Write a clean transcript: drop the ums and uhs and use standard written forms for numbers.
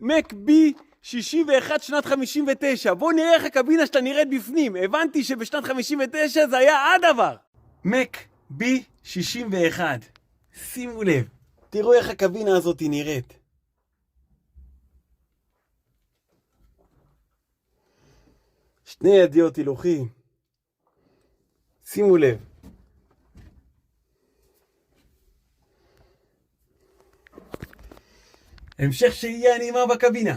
מק בי 61 שנת 59. בואו נראה איך הקבינה שלה נראית בפנים. הבנתי שבשנת 59 זה היה הדבר. מק בי 61. שימו לב. תראו איך הקבינה הזאת נראית. שני ידיות הילוכים. שימו לב. המשך שיהיה נעימה בקבינה.